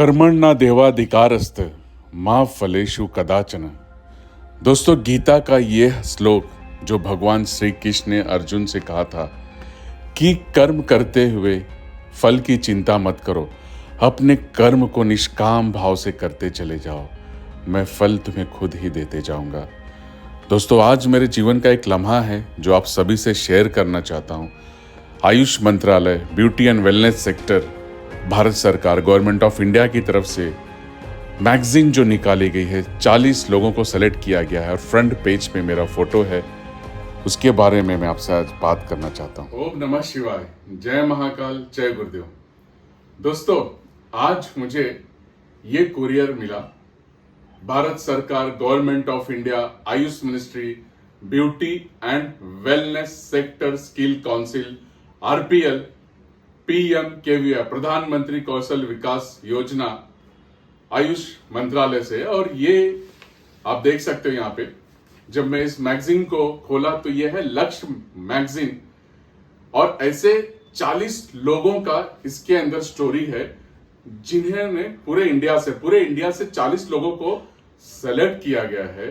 कर्मण्य देवाधिकारस्त माँ फलेषु कदाचन। दोस्तों, गीता का यह श्लोक जो भगवान श्री कृष्ण ने अर्जुन से कहा था कि कर्म करते हुए फल की चिंता मत करो, अपने कर्म को निष्काम भाव से करते चले जाओ, मैं फल तुम्हें खुद ही देते जाऊंगा। दोस्तों, आज मेरे जीवन का एक लम्हा है जो आप सभी से शेयर करना चाहता हूं। आयुष मंत्रालय, beauty and wellness sector, Bharat सरकार, गवर्नमेंट ऑफ इंडिया की तरफ से मैगजीन जो निकाली गई है, 40 लोगों को सेलेक्ट किया गया है और फ्रंट पेज पे मेरा फोटो है। उसके बारे में मैं आपसे आज बात करना चाहता हूँ। ओम नमः शिवाय, जय महाकाल, जय गुरुदेव। दोस्तों, आज मुझे ये कुरियर मिला। भारत सरकार, government of India, Ayush ministry, beauty and wellness sector skill council, RPL, PMKVY, प्रधानमंत्री कौशल विकास योजना, आयुष मंत्रालय से। और ये आप देख सकते हो यहाँ पे, जब मैं इस मैगजीन को खोला तो ये है लक्ष्य मैगजीन, और ऐसे 40 लोगों का इसके अंदर स्टोरी है जिन्होंने पूरे इंडिया से 40 लोगों को सेलेक्ट किया गया है।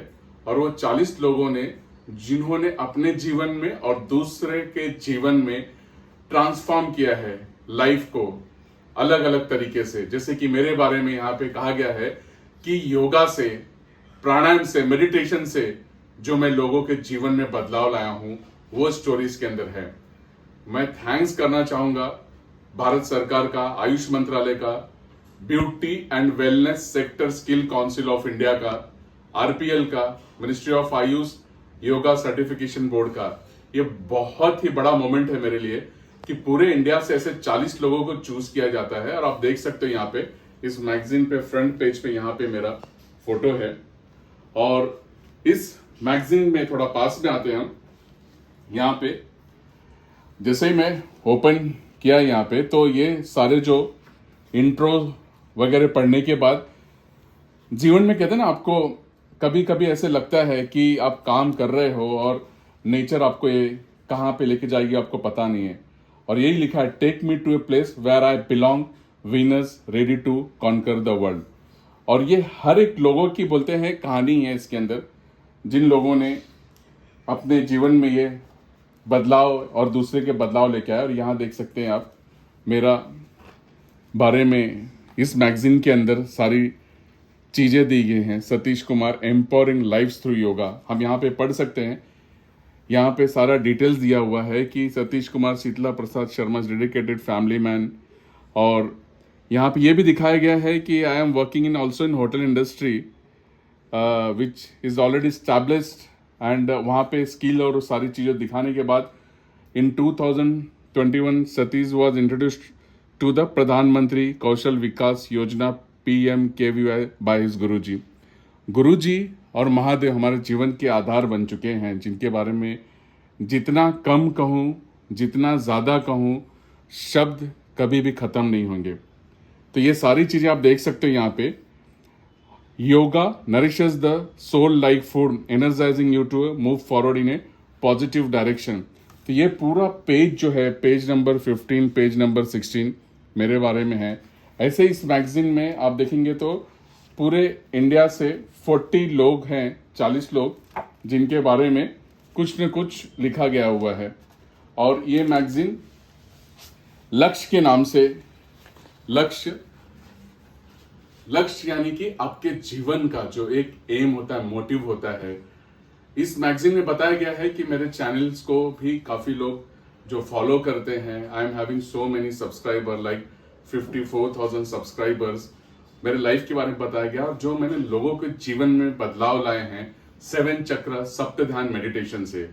और वो 40 लोगों ने जिन्होंने अपने जीवन में और दूसरे के जीवन में ट्रांसफॉर्म किया है लाइफ को अलग अलग तरीके से। जैसे कि मेरे बारे में यहाँ पे कहा गया है कि योगा से, प्राणायाम से, मेडिटेशन से जो मैं लोगों के जीवन में बदलाव लाया हूं, वो स्टोरीज के अंदर है। मैं थैंक्स करना चाहूंगा भारत सरकार का, आयुष मंत्रालय का, beauty and wellness sector skill council of India का, आरपीएल का, ministry of Ayush yoga certification board का। ये बहुत ही बड़ा मोमेंट है मेरे लिए कि पूरे इंडिया से ऐसे 40 लोगों को चूज किया जाता है। और आप देख सकते हो यहाँ पे इस मैगजीन पे फ्रंट पेज पे यहाँ पे मेरा फोटो है। और इस मैगजीन में थोड़ा पास में आते हैं हम। यहाँ पे जैसे ही मैं ओपन किया यहाँ पे, तो ये सारे जो इंट्रो वगैरह पढ़ने के बाद जीवन में कहते हैं ना, आपको कभी कभी ऐसे लगता है कि आप काम कर रहे हो और नेचर आपको ये कहाँ पे लेके जाएगी आपको पता नहीं है। और यही लिखा है, take me to a place where I belong, Venus ready to conquer the world. और ये हर एक लोगों की बोलते हैं कहानी है इसके अंदर, जिन लोगों ने अपने जीवन में ये बदलाव और दूसरे के बदलाव लेके आए। और यहाँ देख सकते हैं आप मेरा बारे में इस मैगजीन के अंदर सारी चीज़ें दी गई हैं। Satish Kumar, empowering lives through yoga, हम यहाँ पे पढ़ सकते हैं। यहाँ पे सारा डिटेल्स दिया हुआ है कि Satish Kumar Sheetla Prasad Sharma dedicated family man. और यहाँ पे ये भी दिखाया गया है कि I am working in also in hotel industry which is already established. And वहाँ पे स्किल और सारी चीज़ें दिखाने के बाद in 2021 Satish was introduced to the Pradhanmantri Kaushal विकास योजना PMKVY बाय हिज गुरुजी और महादेव हमारे जीवन के आधार बन चुके हैं, जिनके बारे में जितना कम कहूँ, जितना ज़्यादा कहूँ, शब्द कभी भी ख़त्म नहीं होंगे। तो ये सारी चीज़ें आप देख सकते हो यहाँ पे। Yoga nourishes the soul like food, energising you to move forward in a positive direction. तो ये पूरा पेज जो है, पेज नंबर 15, पेज नंबर 16 मेरे बारे में है। ऐसे इस मैगजीन में आप देखेंगे तो पूरे इंडिया से 40 लोग हैं, 40 लोग, जिनके बारे में कुछ न कुछ लिखा गया हुआ है। और ये मैगजीन लक्ष्य के नाम से, लक्ष्य यानी कि आपके जीवन का जो एक एम होता है, मोटिव होता है। इस मैगजीन में बताया गया है कि मेरे चैनल्स को भी काफी लोग जो फॉलो करते हैं, I am having so many subscriber, like 54,000 subscribers. मेरे लाइफ के बारे में बताया गया, जो मैंने लोगों के जीवन में बदलाव लाए हैं 7 चक्र सप्त ध्यान मेडिटेशन से।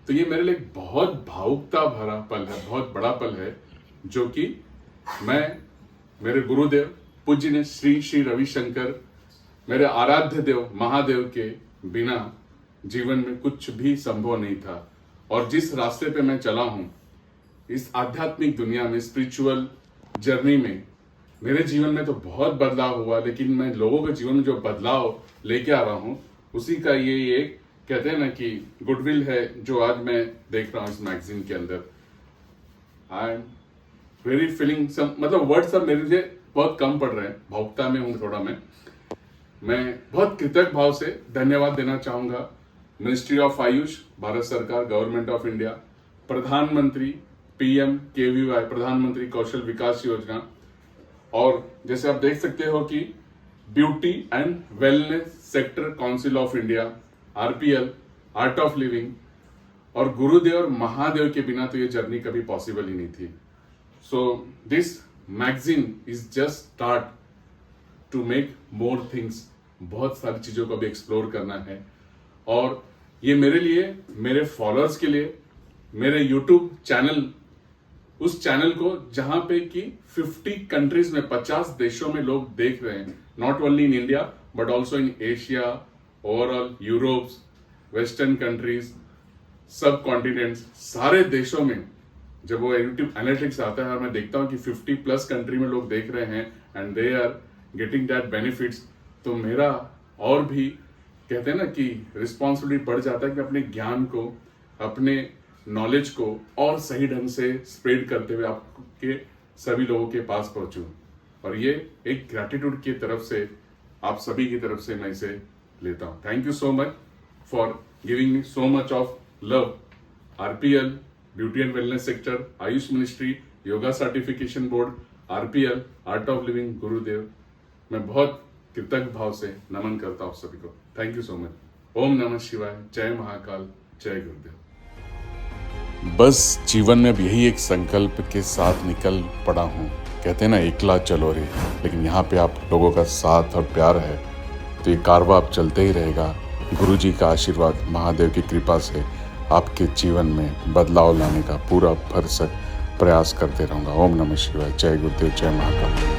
तो ये मेरे लिए बहुत भावुकता भरा पल है, बहुत बड़ा पल है, जो कि मैं मेरे गुरुदेव पूज्य श्री रविशंकर, मेरे आराध्य देव महादेव के बिना जीवन में कुछ भी संभव नहीं था। और जिस रास्ते पे मैं चला हूं, इस आध्यात्मिक दुनिया में, स्पिरिचुअल जर्नी में, मेरे जीवन में तो बहुत बदलाव हुआ, लेकिन मैं लोगों के जीवन में जो बदलाव लेके आ रहा हूं, उसी का ये एक कहते हैं ना कि गुडविल है, जो आज मैं देख रहा हूं इस मैगजीन के अंदर। I am very feeling some, मतलब वर्ड्स अब मेरे लिए बहुत कम पड़ रहे हैं, भावुकता में हूँ थोड़ा मैं बहुत कृतज्ञ भाव से धन्यवाद देना चाहूंगा मिनिस्ट्री ऑफ आयुष, भारत सरकार, गवर्नमेंट ऑफ इंडिया, प्रधानमंत्री PMKVY, प्रधानमंत्री कौशल विकास योजना, और जैसे आप देख सकते हो कि beauty and wellness sector council of India, RPL, art of living, और गुरुदेव और महादेव के बिना तो ये जर्नी कभी पॉसिबल ही नहीं थी। So this magazine is just start to make more things. बहुत सारी चीजों को भी एक्सप्लोर करना है, और ये मेरे लिए, मेरे फॉलोअर्स के लिए, मेरे यूट्यूब चैनल, उस चैनल को जहां पे कि 50 कंट्रीज में, 50 देशों में लोग देख रहे हैं, not only in India but also in Asia, overall Europe, western countries, सब कॉन्टिनेंट्स, सारे देशों में जब वो यूट्यूब एनालिटिक्स आता है और मैं देखता हूं कि 50+ कंट्री में लोग देख रहे हैं and they are getting that benefits, तो मेरा और भी कहते हैं ना कि रिस्पॉन्सिबिलिटी बढ़ जाता है कि अपने ज्ञान को, अपने नॉलेज को और सही ढंग से स्प्रेड करते हुए आपके सभी लोगों के पास पहुंचूं। और ये एक ग्रैटिट्यूड की तरफ से, आप सभी की तरफ से मैं इसे लेता हूं। Thank you so much for giving me so much of love. RPL, beauty and wellness sector, Ayush ministry, yoga certification board, RPL, art of living, गुरुदेव, मैं बहुत कृतज्ञ भाव से नमन करता हूं सभी को। Thank you so much. ओम नमः शिवाय, जय महाकाल, जय गुरुदेव। बस जीवन में अब यही एक संकल्प के साथ निकल पड़ा हूँ। कहते हैं ना, एकला चलो रे, लेकिन यहाँ पे आप लोगों का साथ और प्यार है तो ये कारवा अब चलते ही रहेगा। गुरु जी का आशीर्वाद, महादेव की कृपा से आपके जीवन में बदलाव लाने का पूरा भरसक प्रयास करते रहूँगा। ओम नमः शिवाय, जय गुरुदेव, जय महाकाल।